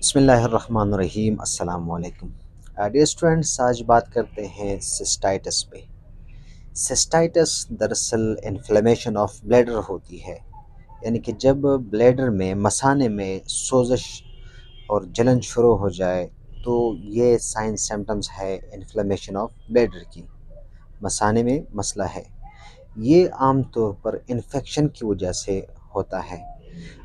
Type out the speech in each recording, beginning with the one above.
बिस्मिल्लाहिर्रहमानिर्रहीम अस्सलाम वालेकुम। डियर स्टूडेंट्स, आज बात करते हैं सिस्टाइटिस पे। सिस्टाइटिस दरअसल इन्फ्लेमेशन ऑफ ब्लैडर होती है, यानी कि जब ब्लैडर में मसाने में सोजश और जलन शुरू हो जाए तो ये साइन सिम्टम्स है इन्फ्लेमेशन ऑफ ब्लैडर की। मसाने में मसला है, ये आम तौर पर इन्फेक्शन की वजह से होता है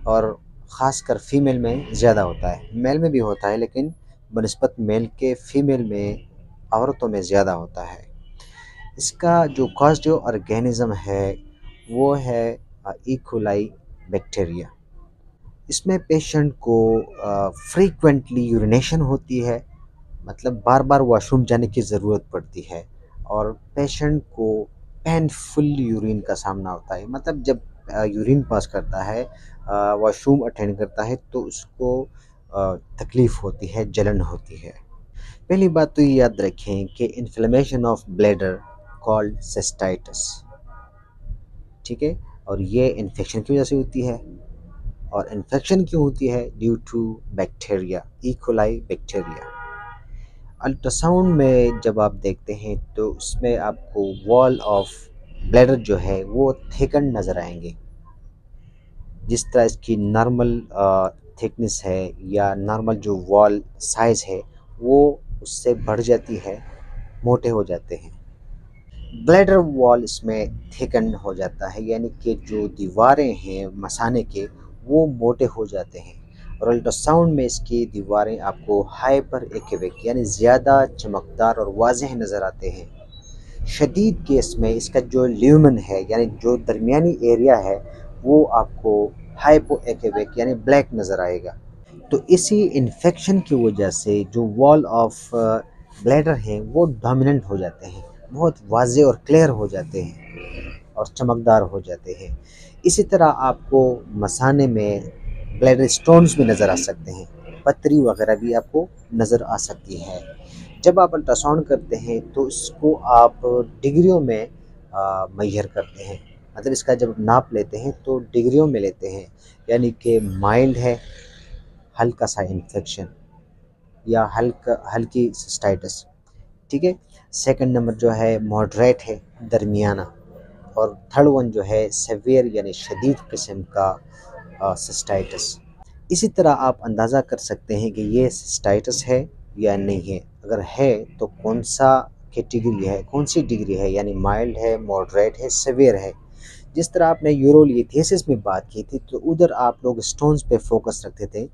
और ख़ासकर फ़ीमेल में ज़्यादा होता है। मेल में भी होता है लेकिन बनिस्बत मेल के फ़ीमेल में, औरतों में ज़्यादा होता है। इसका जो कॉज़टिव ऑर्गेनिज़्म है वो है ई. Coli bacteria. इसमें पेशेंट को फ्रीक्वेंटली यूरिनेशन होती है, मतलब बार-बार वॉशरूम जाने की ज़रूरत पड़ती है और पेशेंट को पेनफुल यूरिन का सामना होता है। मतलब जब यूरिन पास करता है, वॉशरूम अटेंड करता है तो उसको तकलीफ़ होती है, जलन होती है। पहली बात तो ये याद रखें कि inflammation of bladder called cystitis, ठीक है? और ये इन्फेक्शन की वजह से होती है। और इन्फेक्शन क्यों होती है? Due to bacteria, E. Coli bacteria. Ultrasound में जब आप देखते हैं तो उसमें आपको वॉल ऑफ ब्लैडर जो है वो थिकन नज़र आएंगे। जिस तरह इसकी नॉर्मल थिकनेस है या नॉर्मल जो वॉल साइज़ है वो उससे बढ़ जाती है, मोटे हो जाते हैं। ब्लैडर वॉल इसमें थिकन हो जाता है, यानी कि जो दीवारें हैं मसाने के वो मोटे हो जाते हैं। और अल्ट्रासाउंड में इसकी दीवारें आपको हाइपर एक्यूबिक यानी ज़्यादा चमकदार और वाज़ेह नज़र आते हैं। शदीद केस में इसका जो ल्यूमन है यानी जो दरमियानी एरिया है वो आपको हाइपो एक्यूबिक यानी ब्लैक नज़र आएगा। तो इसी इन्फेक्शन की वजह से जो वॉल ऑफ ब्लैडर हैं वो डोमिनेंट हो जाते हैं, बहुत वाज़े और क्लियर हो जाते हैं और चमकदार हो जाते हैं। इसी तरह आपको मसाने में ब्लैडर स्टोन्स भी नज़र आ सकते हैं, पथरी वगैरह भी आपको नज़र आ सकती है। जब आप अल्ट्रासाउंड करते हैं तो इसको आप डिग्रियों में मेजर करते हैं, मतलब इसका जब नाप लेते हैं तो डिग्रियों में लेते हैं, यानी कि माइल्ड है, हल्का सा इन्फेक्शन या हल्की सिस्टाइटिस, ठीक है। सेकंड नंबर जो है मॉडरेट है, दरमियाना। और थर्ड वन जो है सेवियर यानी शदीद किस्म का सिस्टाइटिस। इसी तरह आप अंदाज़ा कर सकते हैं कि ये सिस्टाइटिस है या नहीं है। अगर है तो कौन सा कैटेगरी है, कौन सी डिग्री है, यानी माइल्ड है, मॉडरेट है, सेवियर है। जिस तरह आपने यूरोलिथेसिस में बात की थी तो उधर आप लोग स्टोन्स पे फोकस रखते थे।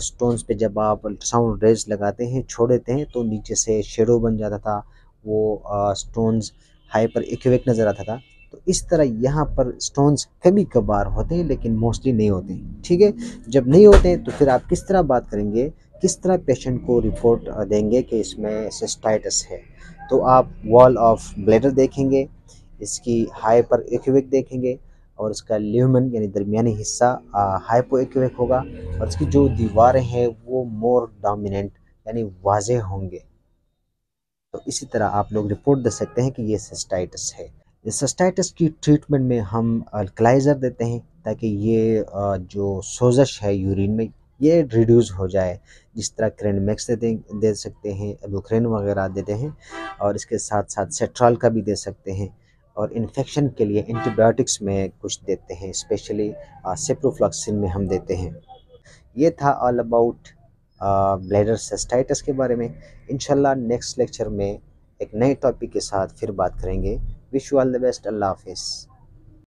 स्टोन्स पे जब आप अल्ट्रासाउंड रेज लगाते हैं, छोड़ देते हैं तो नीचे से शेडो बन जाता था, वो स्टोन्स हाइपर एक्यूबिक नज़र आता था। तो इस तरह यहाँ पर स्टोन्स कभी कभार होते हैं लेकिन मोस्टली नहीं होते, ठीक है। जब नहीं होते तो फिर आप किस तरह बात करेंगे, किस तरह पेशेंट को रिपोर्ट देंगे कि इसमें सिस्टाइटिस है? तो आप वॉल ऑफ ब्लैडर देखेंगे, इसकी हाइपर एक्यूबिक देखेंगे और इसका ल्यूमन यानी दरमियानी हिस्सा हाइपो एक्यूबिक होगा और इसकी जो दीवारें हैं वो मोर डोमिनेंट यानी वाज़े होंगे। तो इसी तरह आप लोग रिपोर्ट दे सकते हैं कि ये सिस्टाइटिस है। इस सिस्टाइटिस की ट्रीटमेंट में हम अल्कलाइज़र देते हैं ताकि ये जो सोजश है यूरिन में ये रिड्यूस हो जाए। जिस तरह क्रेनमैक्स दे सकते हैं, एबुक्रेन वगैरह देते हैं और इसके साथ साथ सेट्रॉल का भी दे सकते हैं। और इन्फेक्शन के लिए एंटीबायोटिक्स में कुछ देते हैं, स्पेशली सिप्रोफ्लॉक्सिन में हम देते हैं। ये था ऑल अबाउट ब्लैडर सिस्टाइटिस के बारे में। इंशाल्लाह नेक्स्ट लेक्चर में एक नए टॉपिक के साथ फिर बात करेंगे। Wish you all the best. अल्लाह हाफिज़।